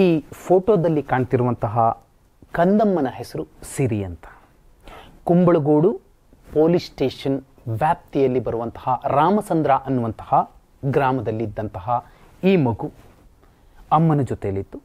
ಈ ಫೋಟೋದಲ್ಲಿ ಕಾಣ್ತಿರುವಂತಹ ಕಂದಮ್ಮನ ಹೆಸರು ಸಿರಿ ಅಂತ. ಕುಂಬಳಗೋಡು ಪೊಲೀಸ್ ಸ್ಟೇಷನ್ ವ್ಯಾಪ್ತಿಯಲ್ಲಿ ಬರುವಂತಹ ರಾಮಸಂದ್ರ ಅನ್ನುವಂತಹ ಗ್ರಾಮದಲ್ಲಿದ್ದಂತಹ ಈ ಮಗು ಅಮ್ಮನ ಜೊತೆಯಲ್ಲಿತ್ತು.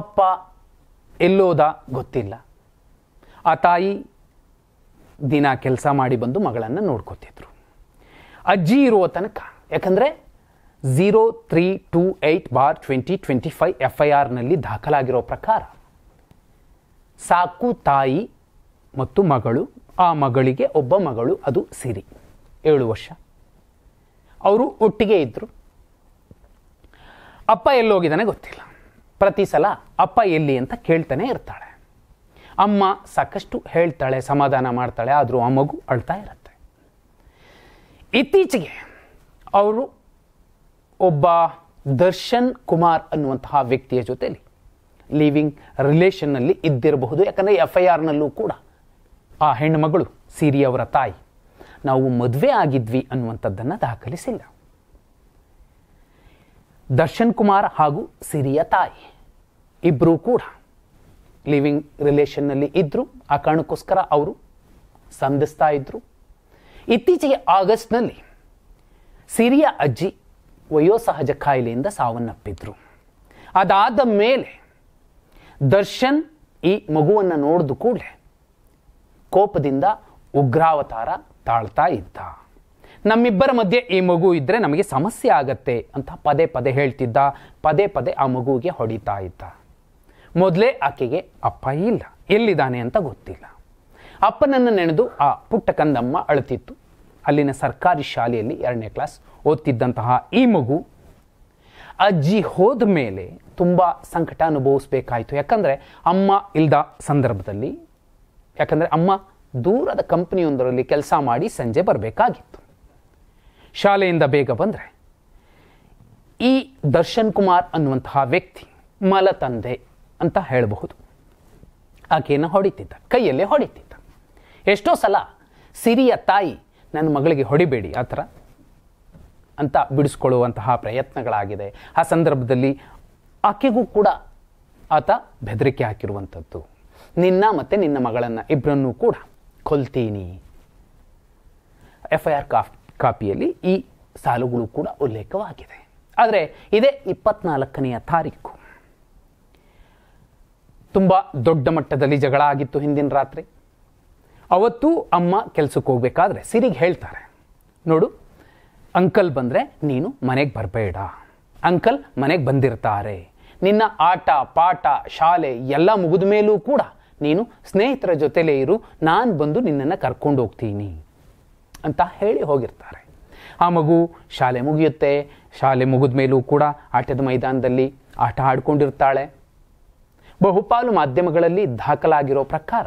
ಅಪ್ಪ ಎಲ್ಲೋದ ಗೊತ್ತಿಲ್ಲ. ಆ ತಾಯಿ ದಿನ ಕೆಲಸ ಮಾಡಿ ಬಂದು ಮಗಳನ್ನು ನೋಡ್ಕೋತಿದ್ರು. ಅಜ್ಜಿ ಇರುವ ತನಕ, ಯಾಕಂದರೆ 0328/2025 FIRನಲ್ಲಿ ದಾಖಲಾಗಿರೋ ಪ್ರಕಾರ ಸಾಕು ತಾಯಿ ಮತ್ತು ಮಗಳು, ಆ ಮಗಳಿಗೆ ಒಬ್ಬ ಮಗಳು, ಅದು ಸಿರಿ, 7 ವರ್ಷ. ಅವರು ಒಟ್ಟಿಗೆ ಇದ್ದರು. ಅಪ್ಪ ಎಲ್ಲೋಗಿದ್ದಾನೆ ಗೊತ್ತಿಲ್ಲ. ಪ್ರತಿ ಸಲ ಅಪ್ಪ ಎಲ್ಲಿ ಅಂತ ಕೇಳ್ತಾನೆ ಇರ್ತಾಳೆ. ಅಮ್ಮ ಸಾಕಷ್ಟು ಹೇಳ್ತಾಳೆ, ಸಮಾಧಾನ ಮಾಡ್ತಾಳೆ, ಆದರೂ ಆ ಮಗು ಅಳ್ತಾ ಇರುತ್ತೆ. ಇತ್ತೀಚೆಗೆ ಅವರು ಒಬ್ಬ ದರ್ಶನ್ ಕುಮಾರ್ ಅನ್ನುವಂತಹ ವ್ಯಕ್ತಿಯ ಜೊತೆಲಿ ಲಿವಿಂಗ್ ರಿಲೇಷನ್ನಲ್ಲಿ ಇದ್ದಿರಬಹುದು. ಯಾಕಂದರೆ FIRನಲ್ಲೂ ಕೂಡ ಆ ಹೆಣ್ಣುಮಗಳು ಸಿರಿ ಅವರ ತಾಯಿ ನಾವು ಮದುವೆ ಆಗಿದ್ವಿ ಅನ್ನುವಂಥದ್ದನ್ನು ದಾಖಲಿಸಿಲ್ಲ. ದರ್ಶನ್ ಕುಮಾರ್ ಹಾಗೂ ಸಿರಿಯ ತಾಯಿ ಇಬ್ಬರೂ ಕೂಡ ಲಿವಿಂಗ್ ರಿಲೇಷನ್ನಲ್ಲಿ ಇದ್ದರು. ಆ ಕಾರಣಕ್ಕೋಸ್ಕರ ಅವರು ಸಂಧಿಸ್ತಾ ಇದ್ದರು. ಇತ್ತೀಚೆಗೆ ಆಗಸ್ಟ್ನಲ್ಲಿ ಸಿರಿಯ ಅಜ್ಜಿ ವಯೋಸಹಜ ಕಾಯಿಲೆಯಿಂದ ಸಾವನ್ನಪ್ಪಿದ್ರು. ಅದಾದ ಮೇಲೆ ದರ್ಶನ್ ಈ ಮಗುವನ್ನು ನೋಡಿದ ಕೂಡಲೇ ಕೋಪದಿಂದ ಉಗ್ರಾವತಾರ ತಾಳ್ತಾ ಇದ್ದ. ನಮ್ಮಿಬ್ಬರ ಮಧ್ಯೆ ಈ ಮಗು ಇದ್ದರೆ ನಮಗೆ ಸಮಸ್ಯೆ ಆಗತ್ತೆ ಅಂತ ಪದೇ ಪದೇ ಹೇಳ್ತಿದ್ದ. ಪದೇ ಪದೇ ಆ ಮಗುವಿಗೆ ಹೊಡಿತಾ ಇದ್ದ. ಮೊದಲೇ ಆಕೆಗೆ ಅಪ್ಪ ಇಲ್ಲ, ಎಲ್ಲಿದ್ದಾನೆ ಅಂತ ಗೊತ್ತಿಲ್ಲ. ಅಪ್ಪನನ್ನು ನೆನೆದು ಆ ಪುಟ್ಟ ಕಂದಮ್ಮ ಅಳುತ್ತಿತ್ತು. ಅಲ್ಲಿನ ಸರ್ಕಾರಿ ಶಾಲೆಯಲ್ಲಿ 2ನೇ ಕ್ಲಾಸ್ ಓದ್ತಿದ್ದಂತಹ ಈ ಮಗು ಅಜ್ಜಿ ಹೋದ ಮೇಲೆ ತುಂಬ ಸಂಕಟ ಅನುಭವಿಸ್ಬೇಕಾಯಿತು. ಯಾಕಂದರೆ ಅಮ್ಮ ಇಲ್ದ ಸಂದರ್ಭದಲ್ಲಿ, ಯಾಕಂದರೆ ಅಮ್ಮ ದೂರದ ಕಂಪನಿಯೊಂದರಲ್ಲಿ ಕೆಲಸ ಮಾಡಿ ಸಂಜೆ ಬರಬೇಕಾಗಿತ್ತು. ಶಾಲೆಯಿಂದ ಬೇಗ ಬಂದರೆ ಈ ದರ್ಶನ್ ಕುಮಾರ್ ಅನ್ನುವಂತಹ ವ್ಯಕ್ತಿ ಮಲತಂದೆ ಅಂತ ಹೇಳಬಹುದು. ಆಕೆಯನ್ನು ಹೊಡಿತಿದ್ದ, ಕೈಯಲ್ಲೇ ಹೊಡಿತಿದ್ದ. ಎಷ್ಟೋ ಸಲ ಸಿರಿಯ ತಾಯಿ ನನ್ನ ಮಗಳಿಗೆ ಹೊಡಿಬೇಡಿ ಆ ಥರ ಅಂತ ಬಿಡಿಸ್ಕೊಳ್ಳುವಂತಹ ಪ್ರಯತ್ನಗಳಾಗಿದೆ. ಆ ಸಂದರ್ಭದಲ್ಲಿ ಆಕೆಗೂ ಕೂಡ ಆತ ಬೆದರಿಕೆ ಹಾಕಿರುವಂಥದ್ದು. ನಿನ್ನ ಮತ್ತು ನಿನ್ನ ಮಗಳನ್ನು ಇಬ್ಬರನ್ನೂ ಕೂಡ ಕೊಲ್ತೀನಿ. FIR ಕಾಪಿಯಲ್ಲಿ ಈ ಸಾಲುಗಳು ಕೂಡ ಉಲ್ಲೇಖವಾಗಿದೆ. ಆದರೆ ಇದೇ 24ನೇ ತಾರೀಕು ತುಂಬ ದೊಡ್ಡ ಮಟ್ಟದಲ್ಲಿ ಜಗಳ ಆಗಿತ್ತು ಹಿಂದಿನ ರಾತ್ರಿ. ಅವತ್ತು ಅಮ್ಮ ಕೆಲಸಕ್ಕೆ ಹೋಗ್ಬೇಕಾದ್ರೆ ಸಿರಿಗೆ ಹೇಳ್ತಾರೆ, ನೋಡು ಅಂಕಲ್ ಬಂದರೆ ನೀನು ಮನೆಗೆ ಬರಬೇಡ, ಅಂಕಲ್ ಮನೆಗೆ ಬಂದಿರ್ತಾರೆ, ನಿನ್ನ ಆಟ ಪಾಠ ಶಾಲೆ ಎಲ್ಲ ಮುಗಿದ ಮೇಲೂ ಕೂಡ ನೀನು ಸ್ನೇಹಿತರ ಜೊತೆಲೇ ಇರು, ನಾನು ಬಂದು ನಿನ್ನನ್ನು ಕರ್ಕೊಂಡು ಹೋಗ್ತೀನಿ ಅಂತ ಹೇಳಿ ಹೋಗಿರ್ತಾರೆ. ಆ ಮಗು ಶಾಲೆ ಮುಗಿಯುತ್ತೆ. ಶಾಲೆ ಮುಗಿದ ಮೇಲೂ ಕೂಡ ಆಟದ ಮೈದಾನದಲ್ಲಿ ಆಟ ಆಡ್ಕೊಂಡಿರ್ತಾಳೆ. ಬಹುಪಾಲು ಮಾಧ್ಯಮಗಳಲ್ಲಿ ದಾಖಲಾಗಿರೋ ಪ್ರಕಾರ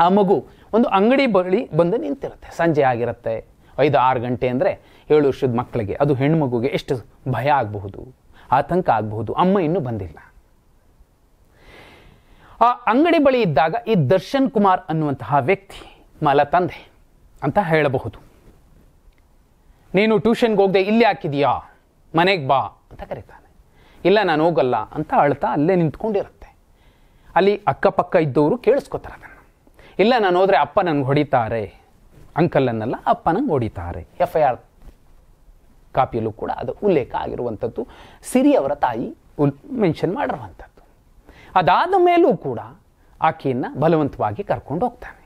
ಆ ಮಗು ಒಂದು ಅಂಗಡಿ ಬಳಿ ಬಂದು ನಿಂತಿರುತ್ತೆ. ಸಂಜೆ ಆಗಿರುತ್ತೆ, 5-6 ಗಂಟೆ ಅಂದರೆ 7 ವರ್ಷದ ಮಕ್ಕಳಿಗೆ, ಅದು ಹೆಣ್ಮಗುಗೆ ಎಷ್ಟು ಭಯ ಆಗಬಹುದು, ಆತಂಕ ಆಗಬಹುದು. ಅಮ್ಮ ಇನ್ನೂ ಬಂದಿಲ್ಲ. ಆ ಅಂಗಡಿ ಬಳಿ ಇದ್ದಾಗ ಈ ದರ್ಶನ್ ಕುಮಾರ್ ಅನ್ನುವಂತಹ ವ್ಯಕ್ತಿ ಮಲತಂದೆ ಅಂತ ಹೇಳಬಹುದು. ನೀನು ಟ್ಯೂಷನ್ಗೆ ಹೋಗದೆ ಇಲ್ಲೇ ಹಾಕಿದೀಯಾ, ಮನೆಗೆ ಬಾ ಅಂತ ಕರೀತಾನೆ. ಇಲ್ಲ ನಾನು ಹೋಗಲ್ಲ ಅಂತ ಅಳ್ತಾ ಅಲ್ಲೇ ನಿಂತ್ಕೊಂಡಿರುತ್ತೆ. ಅಲ್ಲಿ ಅಕ್ಕಪಕ್ಕ ಇದ್ದವರು ಕೇಳಿಸ್ಕೊತಾರೆ ಅದನ್ನು. ಇಲ್ಲ ನಾನು ಹೋದರೆ ಅಪ್ಪ ನನಗೆ ಹೊಡಿತಾರೆ, ಅಂಕಲನ್ನೆಲ್ಲ ಅಪ್ಪ ನಂಗೆ ಹೊಡಿತಾರೆ. FIR ಕಾಪಿಯಲ್ಲೂ ಕೂಡ ಅದು ಉಲ್ಲೇಖ ಆಗಿರುವಂಥದ್ದು. ಸಿರಿ ಅವರ ತಾಯಿ ಮೆನ್ಷನ್ ಮಾಡಿರುವಂಥದ್ದು. ಅದಾದ ಮೇಲೂ ಕೂಡ ಆಕೆಯನ್ನು ಬಲವಂತವಾಗಿ ಕರ್ಕೊಂಡು ಹೋಗ್ತಾನೆ.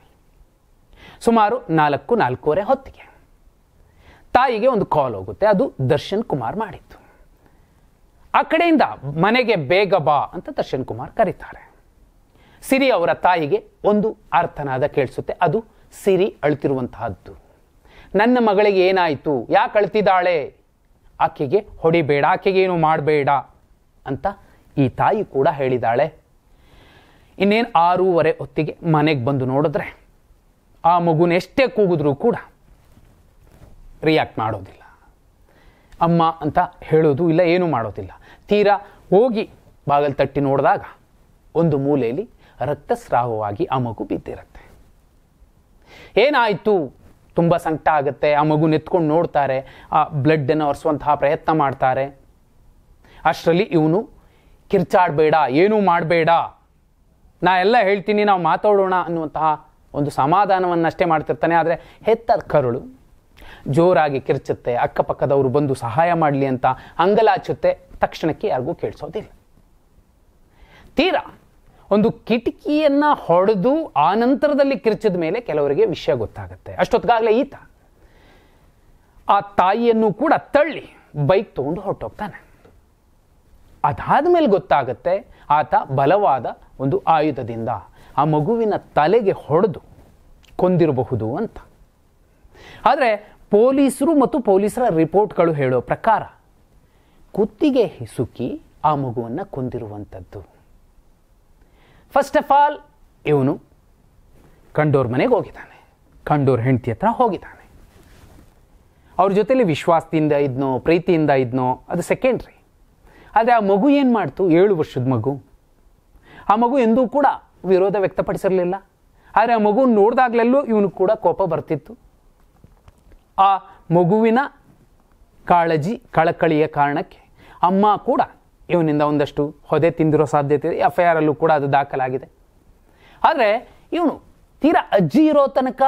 ಸುಮಾರು 4-4:15 ಹೊತ್ತಿಗೆ ತಾಯಿಗೆ ಒಂದು ಕಾಲ್ ಹೋಗುತ್ತೆ. ಅದು ದರ್ಶನ್ ಕುಮಾರ್ ಮಾಡಿತ್ತು. ಆ ಕಡೆಯಿಂದ ಮನೆಗೆ ಬೇಗ ಬಾ ಅಂತ ದರ್ಶನ್ ಕುಮಾರ್ ಕರೀತಾರೆ. ಸಿರಿ ಅವರ ತಾಯಿಗೆ ಒಂದು ಅರ್ಥನಾದ ಕೇಳಿಸುತ್ತೆ. ಅದು ಸಿರಿ ಅಳ್ತಿರುವಂತಹದ್ದು. ನನ್ನ ಮಗಳಿಗೆ ಏನಾಯಿತು, ಯಾಕೆ ಅಳ್ತಿದ್ದಾಳೆ, ಆಕೆಗೆ ಹೊಡಿಬೇಡ, ಆಕೆಗೆ ಏನು ಮಾಡಬೇಡ ಅಂತ ಈ ತಾಯಿ ಕೂಡ ಹೇಳಿದಾಳೆ. ಇನ್ನೇನು 6:15 ಹೊತ್ತಿಗೆ ಮನೆಗೆ ಬಂದು ನೋಡಿದ್ರೆ ಆ ಮಗುನ ಎಷ್ಟೇ ಕೂಗಿದ್ರೂ ಕೂಡ ರಿಯಾಕ್ಟ್ ಮಾಡೋದಿಲ್ಲ. ಅಮ್ಮ ಅಂತ ಹೇಳೋದು ಇಲ್ಲ, ಏನೂ ಮಾಡೋದಿಲ್ಲ. ತೀರಾ ಹೋಗಿ ಬಾಗಲ್ ತಟ್ಟಿ ನೋಡಿದಾಗ ಒಂದು ಮೂಲೆಯಲ್ಲಿ ರಕ್ತಸ್ರಾವವಾಗಿ ಆ ಮಗು ಬಿದ್ದಿರುತ್ತೆ. ಏನಾಯಿತು, ತುಂಬ ಸಂಕಟ ಆಗುತ್ತೆ. ಆ ಮಗು ನೆತ್ಕೊಂಡು ನೋಡ್ತಾರೆ, ಆ ಬ್ಲಡ್ಡನ್ನು ಒರೆಸುವಂತಹ ಪ್ರಯತ್ನ ಮಾಡ್ತಾರೆ. ಅಷ್ಟರಲ್ಲಿ ಇವನು ಕಿರ್ಚಾಡಬೇಡ, ಏನೂ ಮಾಡಬೇಡ, ನಾ ಎಲ್ಲ ಹೇಳ್ತೀನಿ, ನಾವು ಮಾತಾಡೋಣ ಅನ್ನುವಂತಹ ಒಂದು ಸಮಾಧಾನವನ್ನಷ್ಟೇ ಮಾಡ್ತಿರ್ತಾನೆ. ಆದರೆ ಹೆತ್ತ ಕರುಳು ಜೋರಾಗಿ ಕಿರ್ಚುತ್ತೆ, ಅಕ್ಕಪಕ್ಕದವರು ಬಂದು ಸಹಾಯ ಮಾಡಲಿ ಅಂತ ಅಂಗಲಾಚುತ್ತೆ, ತಕ್ಷಣಕ್ಕೆ ಯಾರಿಗೂ ಕೇಳಿಸೋದಿಲ್ಲ. ತೀರಾ ಒಂದು ಕಿಟಕಿಯನ್ನು ಹೊಡೆದು ಆ ನಂತರದಲ್ಲಿ ಕಿರ್ಚಿದ ಮೇಲೆ ಕೆಲವರಿಗೆ ವಿಷಯ ಗೊತ್ತಾಗುತ್ತೆ. ಅಷ್ಟೊತ್ತಿಗಾಗಲೇ ಈತ ಆ ತಾಯಿಯನ್ನು ಕೂಡ ತಳ್ಳಿ ಬೈಕ್ ತಗೊಂಡು ಹೊರಟೋಗ್ತಾನೆ. ಅದಾದ ಮೇಲೆ ಗೊತ್ತಾಗುತ್ತೆ ಆತ ಬಲವಾದ ಒಂದು ಆಯುಧದಿಂದ ಆ ಮಗುವಿನ ತಲೆಗೆ ಹೊಡೆದು ಕೊಂದಿರಬಹುದು ಅಂತ. ಆದರೆ ಪೊಲೀಸರು ಮತ್ತು ಪೊಲೀಸರ ರಿಪೋರ್ಟ್ಗಳು ಹೇಳೋ ಪ್ರಕಾರ ಕುತ್ತಿಗೆ ಹಿಸುಕಿ ಆ ಮಗುವನ್ನು ಕೊಂದಿರುವಂಥದ್ದು. ಫಸ್ಟ್ ಆಫ್ ಆಲ್ ಇವನು ಕಂಡೋರ್ ಮನೆಗೆ ಹೋಗಿದ್ದಾನೆ, ಕಂಡೋರ್ ಹೆಂಡತಿ ಹತ್ರ ಹೋಗಿದ್ದಾನೆ. ಅವ್ರ ಜೊತೆಲಿ ವಿಶ್ವಾಸದಿಂದ ಇದ್ನೋ ಪ್ರೀತಿಯಿಂದ ಇದ್ನೋ ಅದು ಸೆಕೆಂಡ್ರಿ. ಆದರೆ ಆ ಮಗು ಏನು ಮಾಡ್ತು? 7 ವರ್ಷದ ಮಗು. ಆ ಮಗು ಎಂದೂ ಕೂಡ ವಿರೋಧ ವ್ಯಕ್ತಪಡಿಸಿರಲಿಲ್ಲ. ಆದರೆ ಆ ಮಗು ನೋಡಿದಾಗಲೆಲ್ಲೂ ಇವನು ಕೂಡ ಕೋಪ ಬರ್ತಿತ್ತು. ಆ ಮಗುವಿನ ಕಾಳಜಿ ಕಳಕಳಿಯ ಕಾರಣಕ್ಕೆ ಅಮ್ಮ ಕೂಡ ಇವನಿಂದ ಒಂದಷ್ಟು ಹೊದೆ ತಿಂದಿರೋ ಸಾಧ್ಯತೆ ಇದೆ. FIR ಅಲ್ಲೂ ಕೂಡ ಅದು ದಾಖಲಾಗಿದೆ. ಆದರೆ ಇವನು ತೀರಾ ಅಜ್ಜಿ ಇರೋ ತನಕ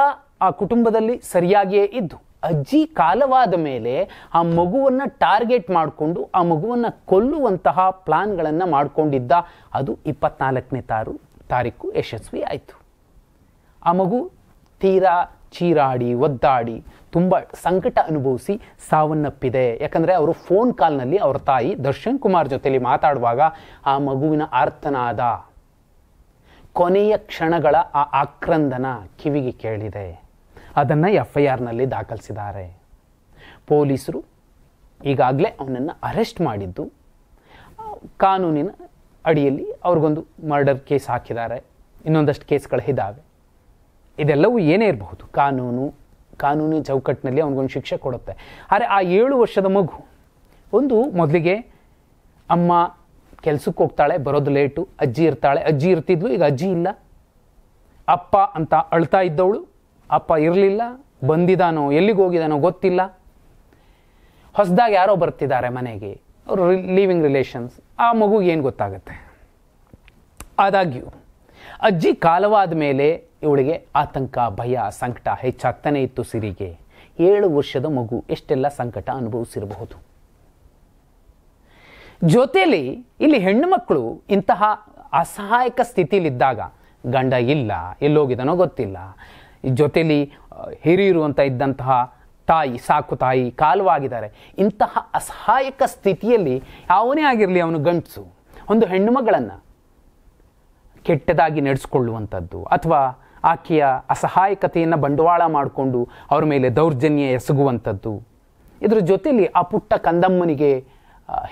ಆ ಕುಟುಂಬದಲ್ಲಿ ಸರಿಯಾಗಿಯೇ ಇದ್ದು, ಅಜ್ಜಿ ಕಾಲವಾದ ಮೇಲೆ ಆ ಮಗುವನ್ನು ಟಾರ್ಗೆಟ್ ಮಾಡಿಕೊಂಡು ಆ ಮಗುವನ್ನು ಕೊಲ್ಲುವಂತಹ ಪ್ಲಾನ್ಗಳನ್ನು ಮಾಡಿಕೊಂಡಿದ್ದ. ಅದು 24ನೇ ತಾರೀಕು ಯಶಸ್ವಿ ಆಯಿತು. ಆ ಮಗು ತೀರಾ ಚೀರಾಡಿ ಒದ್ದಾಡಿ ತುಂಬ ಸಂಕಟ ಅನುಭವಿಸಿ ಸಾವನ್ನಪ್ಪಿದೆ. ಯಾಕಂದರೆ ಅವರು ಫೋನ್ ಕಾಲ್ನಲ್ಲಿ ಅವ್ರ ತಾಯಿ ದರ್ಶನ್ ಕುಮಾರ್ ಜೊತೆಲಿ ಮಾತಾಡುವಾಗ ಆ ಮಗುವಿನ ಆರ್ತನಾದ, ಕೊನೆಯ ಕ್ಷಣಗಳ ಆ ಆಕ್ರಂದನ ಕಿವಿಗೆ ಕೇಳಿದೆ. ಅದನ್ನು FIRನಲ್ಲಿ ದಾಖಲಿಸಿದ್ದಾರೆ. ಪೊಲೀಸರು ಈಗಾಗಲೇ ಅವನನ್ನು ಅರೆಸ್ಟ್ ಮಾಡಿದ್ದು, ಕಾನೂನಿನ ಅಡಿಯಲ್ಲಿ ಅವ್ರಿಗೊಂದು ಮರ್ಡರ್ ಕೇಸ್ ಹಾಕಿದ್ದಾರೆ, ಇನ್ನೊಂದಷ್ಟು ಕೇಸ್ಗಳು ಇದ್ದಾವೆ. ಇದೆಲ್ಲವೂ ಏನೇ ಇರಬಹುದು, ಕಾನೂನು ಚೌಕಟ್ಟಿನಲ್ಲಿ ಅವನಿಗೊಂದು ಶಿಕ್ಷೆ ಕೊಡುತ್ತೆ. ಆದರೆ ಆ 7 ವರ್ಷದ ಮಗು ಒಂದು ಮೊದಲಿಗೆ ಅಮ್ಮ ಕೆಲಸಕ್ಕೆ ಹೋಗ್ತಾಳೆ, ಬರೋದು ಲೇಟು, ಅಜ್ಜಿ ಇರ್ತಾಳೆ, ಅಜ್ಜಿ ಇರ್ತಿದ್ಲು, ಈಗ ಅಜ್ಜಿ ಇಲ್ಲ. ಅಪ್ಪ ಅಂತ ಅಳ್ತಾ ಇದ್ದವಳು, ಅಪ್ಪ ಇರಲಿಲ್ಲ, ಬಂದಿದ್ದಾನೋ ಎಲ್ಲಿಗೆ ಹೋಗಿದ್ದಾನೋ ಗೊತ್ತಿಲ್ಲ. ಹೊಸದಾಗಿ ಯಾರೋ ಬರ್ತಿದ್ದಾರೆ ಮನೆಗೆ, ಅವರು ಲಿವಿಂಗ್ ರಿಲೇಷನ್ಸ್. ಆ ಮಗುಗೆ ಏನು ಗೊತ್ತಾಗುತ್ತೆ? ಆದಾಗ್ಯೂ ಅಜ್ಜಿ ಕಾಲವಾದ ಮೇಲೆ ಇವಳಿಗೆ ಆತಂಕ, ಭಯ, ಸಂಕಟ ಹೆಚ್ಚಾಗ್ತಾನೆ ಇತ್ತು ಸಿರಿಗೆ. 7 ವರ್ಷದ ಮಗು ಎಷ್ಟೆಲ್ಲ ಸಂಕಟ ಅನುಭವಿಸಿರಬಹುದು. ಜೊತೆಲಿ ಇಲ್ಲಿ ಹೆಣ್ಣು ಮಕ್ಕಳು ಇಂತಹ ಅಸಹಾಯಕ ಸ್ಥಿತಿಲಿದ್ದಾಗ, ಗಂಡ ಇಲ್ಲ, ಎಲ್ಲೋಗಿದ್ದಾನೋ ಗೊತ್ತಿಲ್ಲ, ಜೊತೆಲಿ ಹಿರಿಯರು ಅಂತ ಇದ್ದಂತಹ ತಾಯಿ, ಸಾಕು ತಾಯಿ ಕಾಲವಾಗಿದ್ದಾರೆ. ಇಂತಹ ಅಸಹಾಯಕ ಸ್ಥಿತಿಯಲ್ಲಿ ಯಾವನೇ ಆಗಿರಲಿ ಅವನು ಗಂಡಸು ಒಂದು ಹೆಣ್ಣು ಮಗಳನ್ನು ಕೆಟ್ಟದಾಗಿ ನಡೆಸ್ಕೊಳ್ಳುವಂಥದ್ದು ಅಥವಾ ಆಕೆಯ ಅಸಹಾಯಕತೆಯನ್ನು ಬಂಡವಾಳ ಮಾಡಿಕೊಂಡು ಅವ್ರ ಮೇಲೆ ದೌರ್ಜನ್ಯ ಎಸಗುವಂಥದ್ದು, ಇದ್ರ ಜೊತೆಲಿ ಆ ಪುಟ್ಟ ಕಂದಮ್ಮನಿಗೆ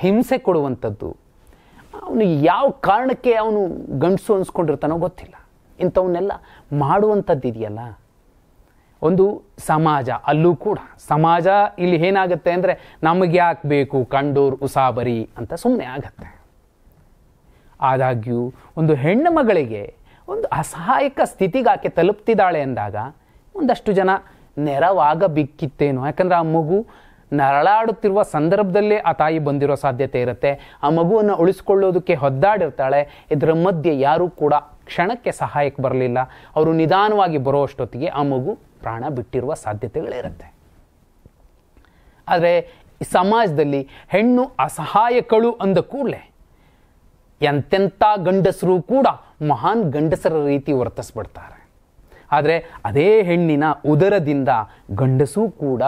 ಹಿಂಸೆ ಕೊಡುವಂಥದ್ದು, ಅವನು ಯಾವ ಕಾರಣಕ್ಕೆ ಅವನು ಗಂಡಸು ಅನ್ಸ್ಕೊಂಡಿರ್ತಾನೋ ಗೊತ್ತಿಲ್ಲ. ಇಂಥವನ್ನೆಲ್ಲ ಮಾಡುವಂಥದ್ದು ಇದೆಯಲ್ಲ ಒಂದು ಸಮಾಜ. ಅಲ್ಲೂ ಕೂಡ ಸಮಾಜ ಇಲ್ಲಿ ಏನಾಗುತ್ತೆ ಅಂದರೆ, ನಮಗೆ ಯಾಕೆ ಬೇಕು ಕಂಡೋರ್ ಉಸಾಬರಿ ಅಂತ ಸುಮ್ಮನೆ ಆಗತ್ತೆ. ಆದಾಗ್ಯೂ ಒಂದು ಹೆಣ್ಣು ಮಗಳಿಗೆ ಒಂದು ಅಸಹಾಯಕ ಸ್ಥಿತಿಗೆ ಆಕೆ ತಲುಪ್ತಿದ್ದಾಳೆ ಅಂದಾಗ ಒಂದಷ್ಟು ಜನ ನೆರವಾಗಬೇಕಿತ್ತೇನೋ. ಯಾಕಂದರೆ ಆ ಮಗು ನರಳಾಡುತ್ತಿರುವ ಸಂದರ್ಭದಲ್ಲೇ ಆ ತಾಯಿ ಬಂದಿರೋ ಸಾಧ್ಯತೆ ಇರುತ್ತೆ. ಆ ಮಗುವನ್ನು ಉಳಿಸ್ಕೊಳ್ಳೋದಕ್ಕೆ ಹೊದ್ದಾಡಿರ್ತಾಳೆ. ಇದರ ಮಧ್ಯೆ ಯಾರೂ ಕೂಡ ಕ್ಷಣಕ್ಕೆ ಸಹಾಯಕ್ಕೆ ಬರಲಿಲ್ಲ. ಅವರು ನಿಧಾನವಾಗಿ ಬರೋ ಅಷ್ಟೊತ್ತಿಗೆ ಆ ಮಗು ಪ್ರಾಣ ಬಿಟ್ಟಿರುವ ಸಾಧ್ಯತೆಗಳಿರುತ್ತೆ. ಆದರೆ ಸಮಾಜದಲ್ಲಿ ಹೆಣ್ಣು ಅಸಹಾಯಕಳು ಅಂದ ಕೂಡಲೇ ಎಂತೆಂಥ ಗಂಡಸರು ಕೂಡ ಮಹಾನ್ ಗಂಡಸರ ರೀತಿ ವರ್ತಿಸ್ಬಿಡ್ತಾರೆ. ಆದರೆ ಅದೇ ಹೆಣ್ಣಿನ ಉದರದಿಂದ ಗಂಡಸೂ ಕೂಡ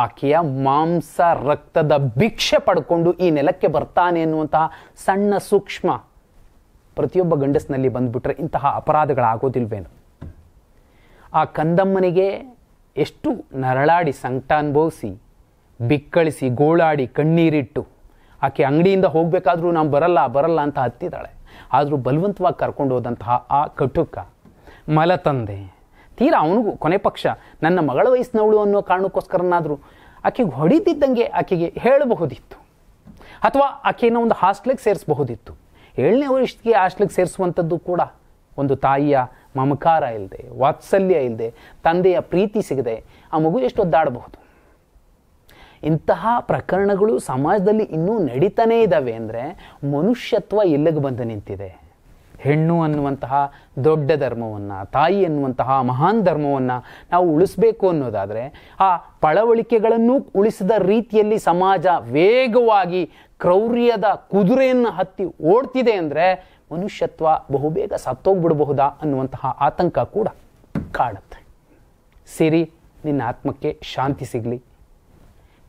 ಆಕೆಯ ಮಾಂಸ ರಕ್ತದ ಭಿಕ್ಷೆ ಪಡ್ಕೊಂಡು ಈ ನೆಲಕ್ಕೆ ಬರ್ತಾನೆ ಎನ್ನುವಂತಹ ಸಣ್ಣ ಸೂಕ್ಷ್ಮ ಪ್ರತಿಯೊಬ್ಬ ಗಂಡಸಿನಲ್ಲಿ ಬಂದ್ಬಿಟ್ರೆ ಇಂತಹ ಅಪರಾಧಗಳಾಗೋದಿಲ್ವೇನು? ಆ ಕಂದಮ್ಮನಿಗೆ ಎಷ್ಟು ನರಳಾಡಿ ಸಂಕಟ ಅನುಭವಿಸಿ ಬಿಕ್ಕಳಿಸಿ ಗೋಳಾಡಿ ಕಣ್ಣೀರಿಟ್ಟು ಆಕೆ ಅಂಗಡಿಯಿಂದ ಹೋಗಬೇಕಾದ್ರೂ ನಾವು ಬರಲ್ಲ ಅಂತ ಹತ್ತಿದ್ದಾಳೆ. ಆದರೂ ಬಲವಂತವಾಗಿ ಕರ್ಕೊಂಡು ಹೋದಂತಹ ಆ ಕಟುಕ ಮಲತಂದೆ ತೀರಾ ಅವನಿಗೂ ಕೊನೆ ಪಕ್ಷ ನನ್ನ ಮಗಳ ವಯಸ್ಸಿನವಳು ಅನ್ನೋ ಕಾರಣಕ್ಕೋಸ್ಕರನಾದರೂ ಆಕೆಗೆ ಹೊಡಿತಿದ್ದಂಗೆ ಆಕೆಗೆ ಹೇಳಬಹುದಿತ್ತು, ಅಥವಾ ಆಕೆಯನ್ನು ಒಂದು ಹಾಸ್ಟೆಲ್ಗೆ ಸೇರಿಸಬಹುದಿತ್ತು. 7ನೇ ವಯಸ್ಸಿಗೆ ಹಾಸ್ಟೆಲ್ಗೆ ಸೇರಿಸುವಂಥದ್ದು ಕೂಡ ಒಂದು ತಾಯಿಯ ಮಮಕಾರ ಇಲ್ಲದೆ, ವಾತ್ಸಲ್ಯ ಇಲ್ಲದೆ, ತಂದೆಯ ಪ್ರೀತಿ ಸಿಗದೆ ಆ ಮಗು ಎಷ್ಟು ಒದ್ದಾಡಬಹುದು. ಇಂತಹ ಪ್ರಕರಣಗಳು ಸಮಾಜದಲ್ಲಿ ಇನ್ನೂ ನಡೀತಾನೇ ಇದ್ದಾವೆ ಅಂದರೆ ಮನುಷ್ಯತ್ವ ಎಲ್ಲಿಗೆ ಬಂದು ನಿಂತಿದೆ? ಹೆಣ್ಣು ಅನ್ನುವಂತಹ ದೊಡ್ಡ ಧರ್ಮವನ್ನು, ತಾಯಿ ಅನ್ನುವಂತಹ ಮಹಾನ್ ಧರ್ಮವನ್ನು ನಾವು ಉಳಿಸ್ಬೇಕು ಅನ್ನೋದಾದರೆ ಆ ಪಳವಳಿಕೆಗಳನ್ನು ಉಳಿಸಿದ ರೀತಿಯಲ್ಲಿ ಸಮಾಜ ವೇಗವಾಗಿ ಕ್ರೌರ್ಯದ ಕುದುರೆಯನ್ನು ಹತ್ತಿ ಓಡ್ತಿದೆ ಅಂದರೆ ಮನುಷ್ಯತ್ವ ಬಹುಬೇಗ ಸತ್ತೋಗ್ಬಿಡಬಹುದಾ ಅನ್ನುವಂತಹ ಆತಂಕ ಕೂಡ ಕಾಡುತ್ತೆ. ಸಿರಿ, ನಿನ್ನ ಆತ್ಮಕ್ಕೆ ಶಾಂತಿ ಸಿಗಲಿ,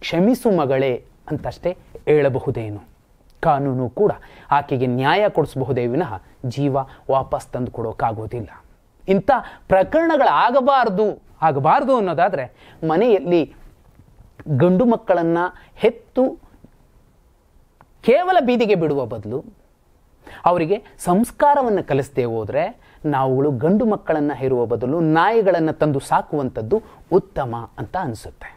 ಕ್ಷಮಿಸು ಮಗಳೇ ಅಂತಷ್ಟೇ ಹೇಳಬಹುದೇನು. ಕಾನೂನು ಕೂಡ ಆಕೆಗೆ ನ್ಯಾಯ ಕೊಡಿಸಬಹುದೇ ವಿನಃ ಜೀವ ವಾಪಸ್ ತಂದು ಕೊಡೋಕ್ಕಾಗೋದಿಲ್ಲ. ಇಂಥ ಆಗಬಾರ್ದು ಅನ್ನೋದಾದರೆ ಮನೆಯಲ್ಲಿ ಗಂಡು ಮಕ್ಕಳನ್ನು ಹೆತ್ತು ಕೇವಲ ಬೀದಿಗೆ ಬಿಡುವ ಬದಲು ಅವರಿಗೆ ಸಂಸ್ಕಾರವನ್ನು ಕಲಿಸದೆ ಹೋದರೆ ನಾವುಗಳು ಗಂಡು ಮಕ್ಕಳನ್ನು ಹೆರುವ ಬದಲು ನಾಯಿಗಳನ್ನು ತಂದು ಸಾಕುವಂಥದ್ದು ಉತ್ತಮ ಅಂತ ಅನಿಸುತ್ತೆ.